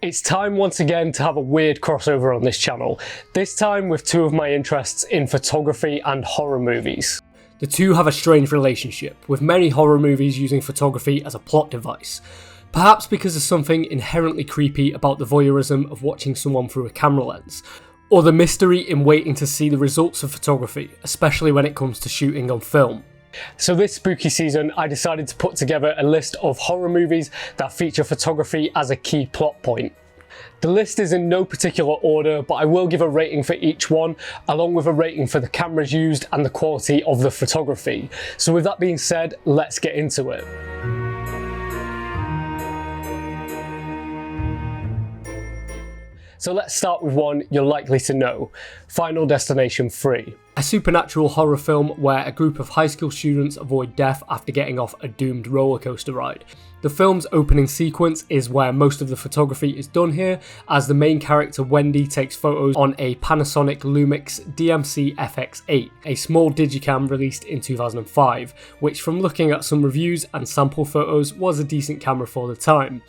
It's time once again to have a weird crossover on this channel, this time with two of my interests in photography and horror movies. The two have a strange relationship, with many horror movies using photography as a plot device. Perhaps because there's something inherently creepy about the voyeurism of watching someone through a camera lens, or the mystery in waiting to see the results of photography, especially when it comes to shooting on film. So this spooky season, I decided to put together a list of horror movies that feature photography as a key plot point. The list is in no particular order, but I will give a rating for each one, along with a rating for the cameras used and the quality of the photography. So with that being said, let's get into it. So let's start with one you're likely to know, Final Destination 3. A supernatural horror film where a group of high school students avoid death after getting off a doomed roller coaster ride. The film's opening sequence is where most of the photography is done here, as the main character Wendy takes photos on a Panasonic Lumix DMC FX8, a small digicam released in 2005, which from looking at some reviews and sample photos was a decent camera for the time.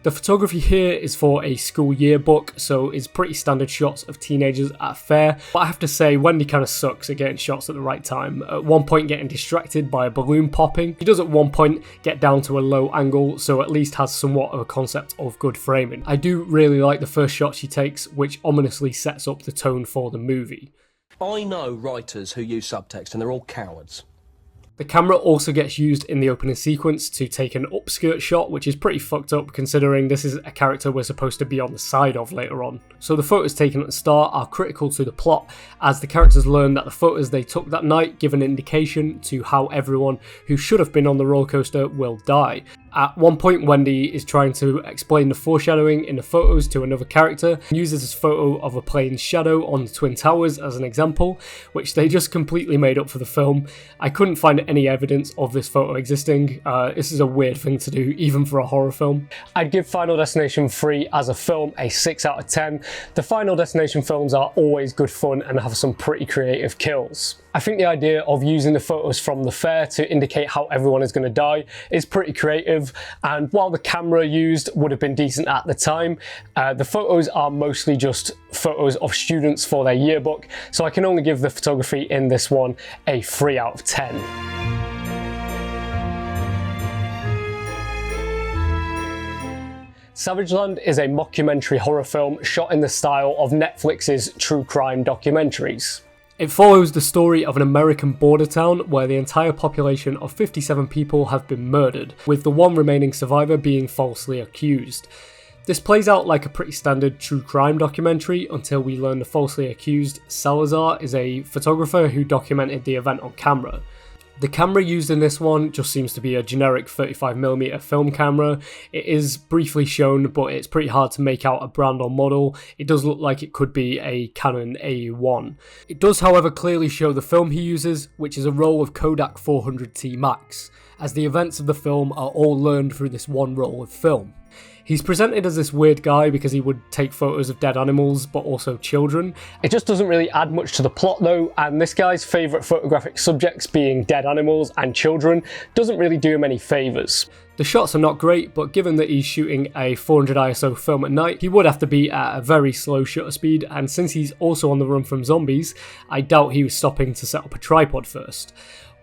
The photography here is for a school yearbook, so it's pretty standard shots of teenagers at a fair, but I have to say Wendy kind of sucks at getting shots at the right time. At one point getting distracted by a balloon popping, he does at one point get down to a low angle, so at least has somewhat of a concept of good framing. I do really like the first shot she takes, which ominously sets up the tone for the movie. I know writers who use subtext and they're all cowards. The camera also gets used in the opening sequence to take an upskirt shot, which is pretty fucked up considering this is a character we're supposed to be on the side of later on. So the photos taken at the start are critical to the plot, as the characters learn that the photos they took that night give an indication to how everyone who should have been on the roller coaster will die. At one point, Wendy is trying to explain the foreshadowing in the photos to another character, and uses this photo of a plane's shadow on the Twin Towers as an example, which they just completely made up for the film. I couldn't find any evidence of this photo existing. This is a weird thing to do, even for a horror film. I'd give Final Destination 3 as a film a 6 out of 10. The Final Destination films are always good fun and have some pretty creative kills. I think the idea of using the photos from the fair to indicate how everyone is going to die is pretty creative, and while the camera used would have been decent at the time, the photos are mostly just photos of students for their yearbook, so I can only give the photography in this one a 3 out of 10. Savageland is a mockumentary horror film shot in the style of Netflix's true crime documentaries. It follows the story of an American border town where the entire population of 57 people have been murdered, with the one remaining survivor being falsely accused. This plays out like a pretty standard true crime documentary until we learn the falsely accused, Salazar, is a photographer who documented the event on camera. The camera used in this one just seems to be a generic 35mm film camera. It is briefly shown, but it's pretty hard to make out a brand or model. It does look like it could be a Canon AE1. It does, however, clearly show the film he uses, which is a roll of Kodak 400T Max, as the events of the film are all learned through this one roll of film. He's presented as this weird guy because he would take photos of dead animals, but also children. It just doesn't really add much to the plot though, and this guy's favourite photographic subjects being dead animals and children doesn't really do him any favours. The shots are not great, but given that he's shooting a 400 ISO film at night, he would have to be at a very slow shutter speed, and since he's also on the run from zombies, I doubt he was stopping to set up a tripod first.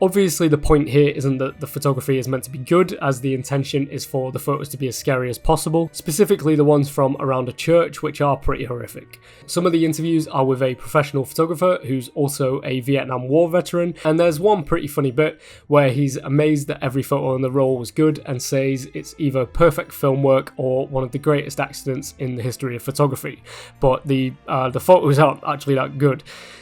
Obviously the point here isn't that the photography is meant to be good, as the intention is for the photos to be as scary as possible, specifically the ones from around a church, which are pretty horrific. Some of the interviews are with a professional photographer who's also a Vietnam War veteran, and there's one pretty funny bit where he's amazed that every photo on the roll was good and says it's either perfect film work or one of the greatest accidents in the history of photography, but the photos aren't actually that good.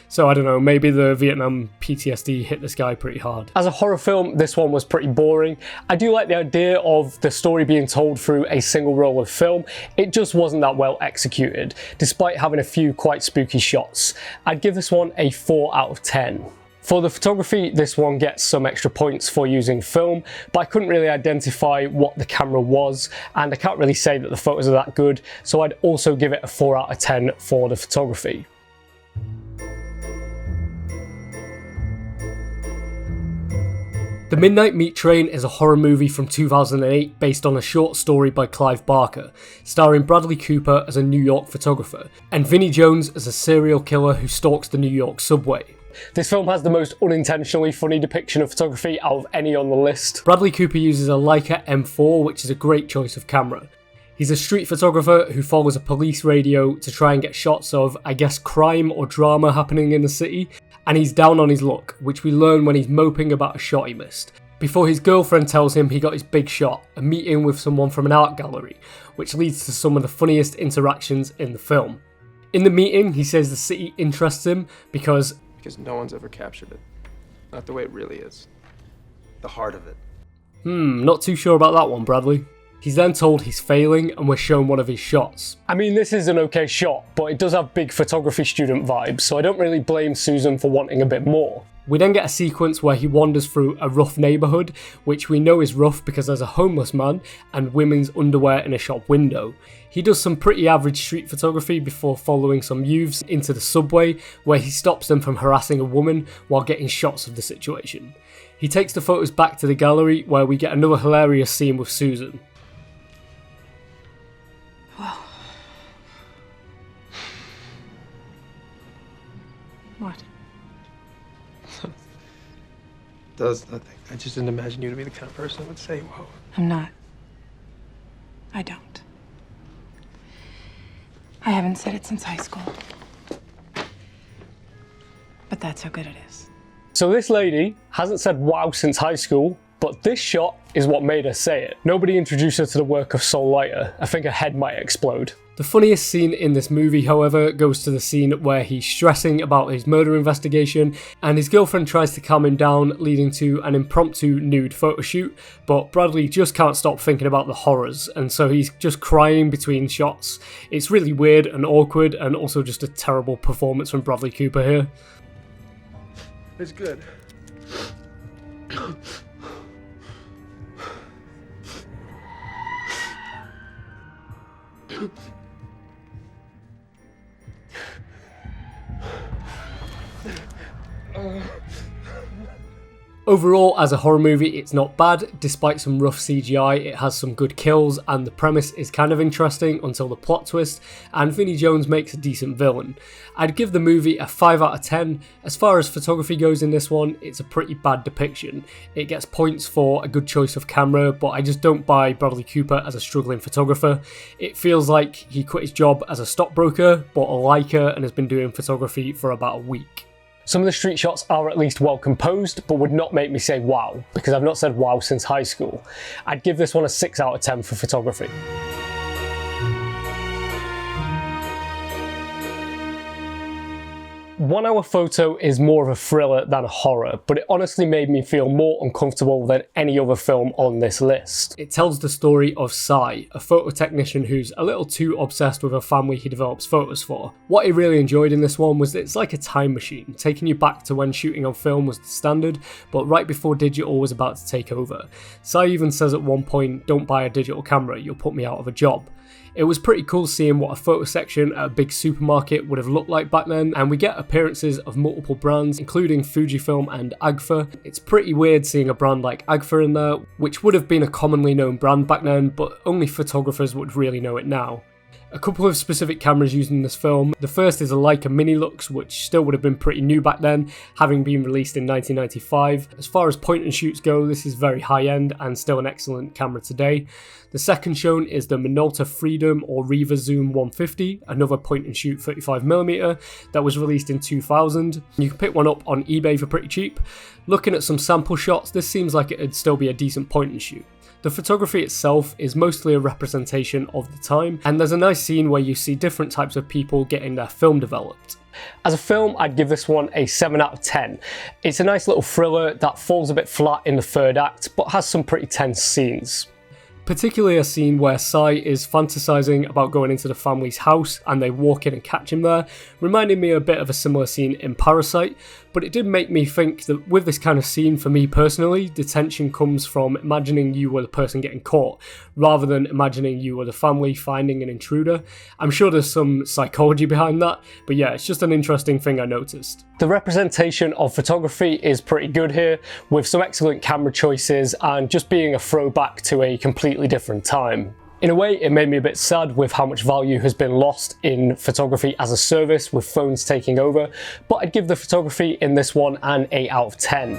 So I don't know, maybe the Vietnam PTSD hit this guy pretty hard. As a horror film, this one was pretty boring. I do like the idea of the story being told through a single roll of film. It just wasn't that well executed, despite having a few quite spooky shots. I'd give this one a 4 out of 10. For the photography, this one gets some extra points for using film, but I couldn't really identify what the camera was, and I can't really say that the photos are that good, so I'd also give it a 4 out of 10 for the photography. The Midnight Meat Train is a horror movie from 2008 based on a short story by Clive Barker, starring Bradley Cooper as a New York photographer, and Vinnie Jones as a serial killer who stalks the New York subway. This film has the most unintentionally funny depiction of photography out of any on the list. Bradley Cooper uses a Leica M4, which is a great choice of camera. He's a street photographer who follows a police radio to try and get shots of, I guess, crime or drama happening in the city, and he's down on his luck, which we learn when he's moping about a shot he missed, before his girlfriend tells him he got his big shot, a meeting with someone from an art gallery, which leads to some of the funniest interactions in the film. In the meeting, he says the city interests him because no one's ever captured it. Not the way it really is. The heart of it. Not too sure about that one, Bradley. He's then told he's failing and we're shown one of his shots. I mean, this is an okay shot, but it does have big photography student vibes, so I don't really blame Susan for wanting a bit more. We then get a sequence where he wanders through a rough neighbourhood, which we know is rough because there's a homeless man and women's underwear in a shop window. He does some pretty average street photography before following some youths into the subway, where he stops them from harassing a woman while getting shots of the situation. He takes the photos back to the gallery, where we get another hilarious scene with Susan. Whoa. What? Does nothing. I just didn't imagine you to be the kind of person that would say, whoa. I'm not. I don't. I haven't said it since high school. But that's how good it is. So this lady hasn't said wow since high school, but this shot is what made her say it. Nobody introduced her to the work of Sol Leiter. I think her head might explode. The funniest scene in this movie, however, goes to the scene where he's stressing about his murder investigation and his girlfriend tries to calm him down, leading to an impromptu nude photo shoot, but Bradley just can't stop thinking about the horrors, and so he's just crying between shots. It's really weird and awkward, and also just a terrible performance from Bradley Cooper here. It's good. Overall, as a horror movie, it's not bad. Despite some rough CGI, it has some good kills, and the premise is kind of interesting until the plot twist, and Vinnie Jones makes a decent villain. I'd give the movie a 5 out of 10. As far as photography goes in this one, it's a pretty bad depiction. It gets points for a good choice of camera, but I just don't buy Bradley Cooper as a struggling photographer. It feels like he quit his job as a stockbroker, bought a Leica, and has been doing photography for about a week. Some of the street shots are at least well composed, but would not make me say wow, because I've not said wow since high school. I'd give this one a 6 out of 10 for photography. One Hour Photo is more of a thriller than a horror, but it honestly made me feel more uncomfortable than any other film on this list. It tells the story of Sai, a photo technician who's a little too obsessed with a family he develops photos for. What I really enjoyed in this one was that it's like a time machine, taking you back to when shooting on film was the standard, but right before digital was about to take over. Sai even says at one point, "Don't buy a digital camera, you'll put me out of a job." It was pretty cool seeing what a photo section at a big supermarket would have looked like back then, and we get appearances of multiple brands, including Fujifilm and Agfa. It's pretty weird seeing a brand like Agfa in there, which would have been a commonly known brand back then, but only photographers would really know it now. A couple of specific cameras used in this film. The first is a Leica Minilux, which still would have been pretty new back then, having been released in 1995. As far as point and shoots go, this is very high end and still an excellent camera today. The second shown is the Minolta Freedom or Riva Zoom 150, another point and shoot 35mm that was released in 2000. You can pick one up on eBay for pretty cheap. Looking at some sample shots, this seems like it'd still be a decent point and shoot. The photography itself is mostly a representation of the time, and there's a nice scene where you see different types of people getting their film developed. As a film, I'd give this one a 7 out of 10. It's a nice little thriller that falls a bit flat in the third act, but has some pretty tense scenes. Particularly a scene where Sai is fantasizing about going into the family's house and they walk in and catch him there, reminded me a bit of a similar scene in Parasite, but it did make me think that with this kind of scene, for me personally, the tension comes from imagining you were the person getting caught, rather than imagining you were the family finding an intruder. I'm sure there's some psychology behind that, but yeah, it's just an interesting thing I noticed. The representation of photography is pretty good here, with some excellent camera choices and just being a throwback to a completely different time. In a way, it made me a bit sad with how much value has been lost in photography as a service with phones taking over, but I'd give the photography in this one an 8 out of 10.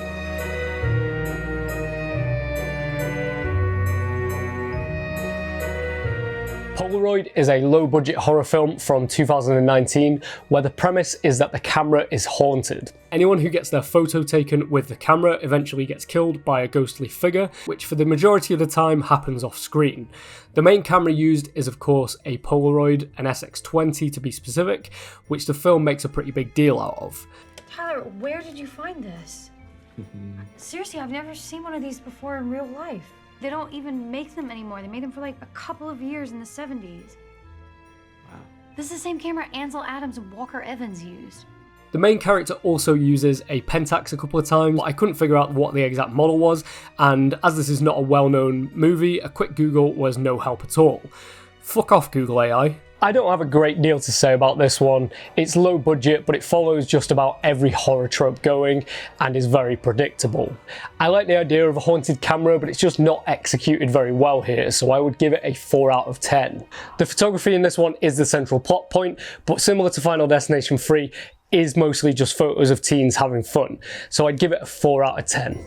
Polaroid is a low-budget horror film from 2019 where the premise is that the camera is haunted. Anyone who gets their photo taken with the camera eventually gets killed by a ghostly figure, which for the majority of the time happens off screen. The main camera used is of course a Polaroid, an SX20 to be specific, which the film makes a pretty big deal out of. Tyler, where did you find this? Seriously, I've never seen one of these before in real life. They don't even make them anymore. They made them for like a couple of years in the 70s. Wow. This is the same camera Ansel Adams and Walker Evans used. The main character also uses a Pentax a couple of times. I couldn't figure out what the exact model was, and as this is not a well-known movie, a quick Google was no help at all. Fuck off, Google AI. I don't have a great deal to say about this one. It's low budget, but it follows just about every horror trope going and is very predictable. I like the idea of a haunted camera, but it's just not executed very well here, so I would give it a 4 out of 10. The photography in this one is the central plot point, but similar to Final Destination 3, is mostly just photos of teens having fun, so I'd give it a 4 out of 10.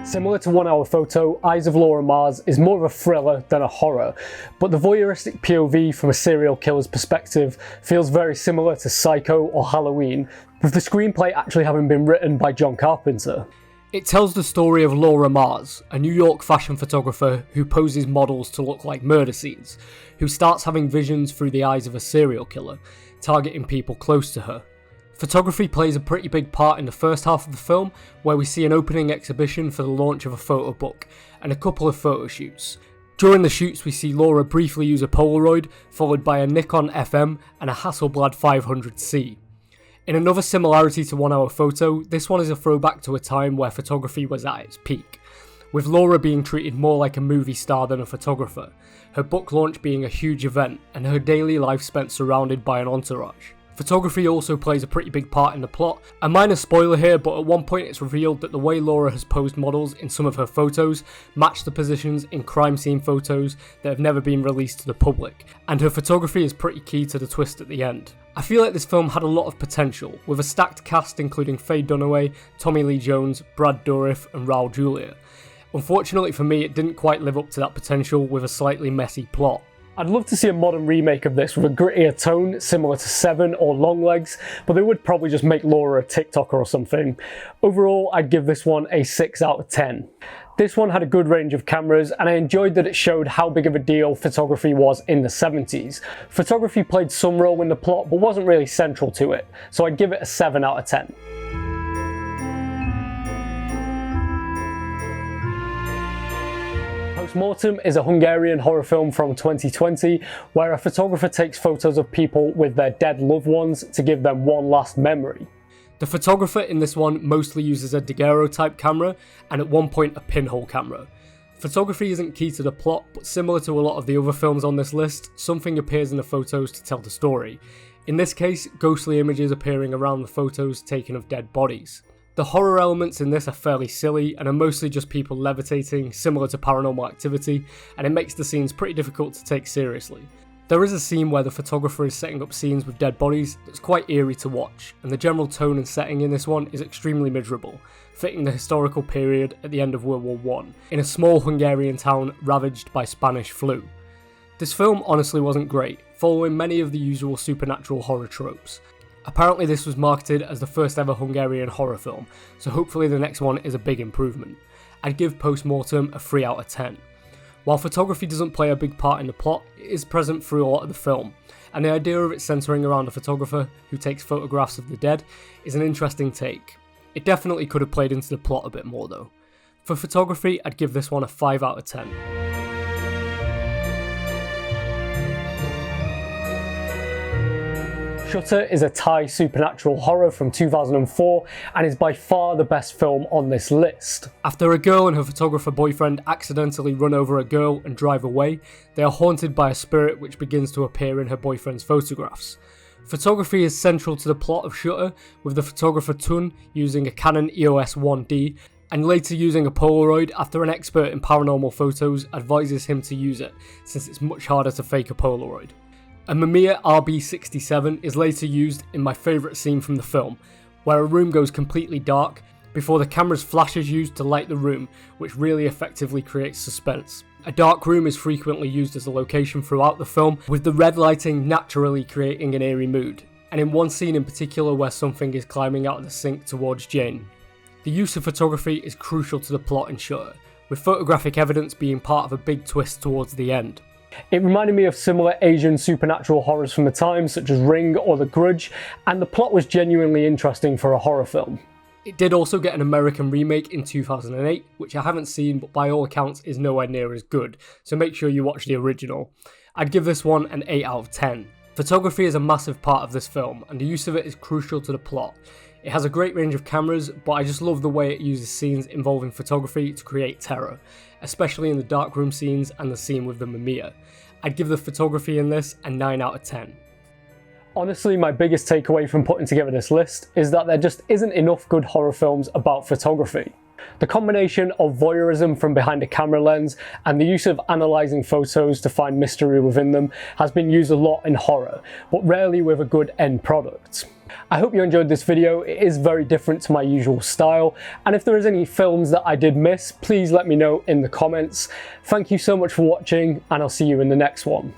Similar to 1 Hour Photo, Eyes of Laura Mars is more of a thriller than a horror, but the voyeuristic POV from a serial killer's perspective feels very similar to Psycho or Halloween, with the screenplay actually having been written by John Carpenter. It tells the story of Laura Mars, a New York fashion photographer who poses models to look like murder scenes, who starts having visions through the eyes of a serial killer, targeting people close to her. Photography plays a pretty big part in the first half of the film, where we see an opening exhibition for the launch of a photo book, and a couple of photo shoots. During the shoots we see Laura briefly use a Polaroid, followed by a Nikon FM and a Hasselblad 500C. In another similarity to 1 Hour Photo, this one is a throwback to a time where photography was at its peak, with Laura being treated more like a movie star than a photographer, her book launch being a huge event, and her daily life spent surrounded by an entourage. Photography also plays a pretty big part in the plot. A minor spoiler here, but at one point it's revealed that the way Laura has posed models in some of her photos match the positions in crime scene photos that have never been released to the public, and her photography is pretty key to the twist at the end. I feel like this film had a lot of potential, with a stacked cast including Faye Dunaway, Tommy Lee Jones, Brad Dourif and Raul Julia. Unfortunately for me, it didn't quite live up to that potential with a slightly messy plot. I'd love to see a modern remake of this with a grittier tone, similar to Seven or Longlegs, but they would probably just make Laura a TikToker or something. Overall, I'd give this one a 6 out of 10. This one had a good range of cameras, and I enjoyed that it showed how big of a deal photography was in the 70s. Photography played some role in the plot, but wasn't really central to it, so I'd give it a 7 out of 10. Postmortem is a Hungarian horror film from 2020 where a photographer takes photos of people with their dead loved ones to give them one last memory. The photographer in this one mostly uses a daguerreotype camera and at one point a pinhole camera. Photography isn't key to the plot, but similar to a lot of the other films on this list, something appears in the photos to tell the story. In this case, ghostly images appearing around the photos taken of dead bodies. The horror elements in this are fairly silly and are mostly just people levitating, similar to Paranormal Activity, and it makes the scenes pretty difficult to take seriously. There is a scene where the photographer is setting up scenes with dead bodies that's quite eerie to watch, and the general tone and setting in this one is extremely miserable, fitting the historical period at the end of World War I, in a small Hungarian town ravaged by Spanish flu. This film honestly wasn't great, following many of the usual supernatural horror tropes. Apparently this was marketed as the first ever Hungarian horror film, so hopefully the next one is a big improvement. I'd give Postmortem a 3 out of 10. While photography doesn't play a big part in the plot, it is present through a lot of the film, and the idea of it centering around a photographer who takes photographs of the dead is an interesting take. It definitely could have played into the plot a bit more though. For photography, I'd give this one a 5 out of 10. Shutter is a Thai supernatural horror from 2004 and is by far the best film on this list. After a girl and her photographer boyfriend accidentally run over a girl and drive away, they are haunted by a spirit which begins to appear in her boyfriend's photographs. Photography is central to the plot of Shutter, with the photographer Tun using a Canon EOS 1D and later using a Polaroid after an expert in paranormal photos advises him to use it, since it's much harder to fake a Polaroid. A Mamiya RB67 is later used in my favourite scene from the film, where a room goes completely dark before the camera's flash is used to light the room, which really effectively creates suspense. A dark room is frequently used as a location throughout the film, with the red lighting naturally creating an eerie mood, and in one scene in particular where something is climbing out of the sink towards Jane. The use of photography is crucial to the plot in Shutter, with photographic evidence being part of a big twist towards the end. It reminded me of similar Asian supernatural horrors from the time, such as Ring or The Grudge, and the plot was genuinely interesting for a horror film. It did also get an American remake in 2008, which I haven't seen but by all accounts is nowhere near as good, so make sure you watch the original. I'd give this one an 8 out of 10. Photography is a massive part of this film, and the use of it is crucial to the plot. It has a great range of cameras, but I just love the way it uses scenes involving photography to create terror, especially in the darkroom scenes and the scene with the Mamiya. I'd give the photography in this a 9 out of 10. Honestly, my biggest takeaway from putting together this list is that there just isn't enough good horror films about photography. The combination of voyeurism from behind a camera lens and the use of analysing photos to find mystery within them has been used a lot in horror, but rarely with a good end product. I hope you enjoyed this video. It is very different to my usual style, and if there is any films that I did miss, please let me know in the comments. Thank you so much for watching, and I'll see you in the next one.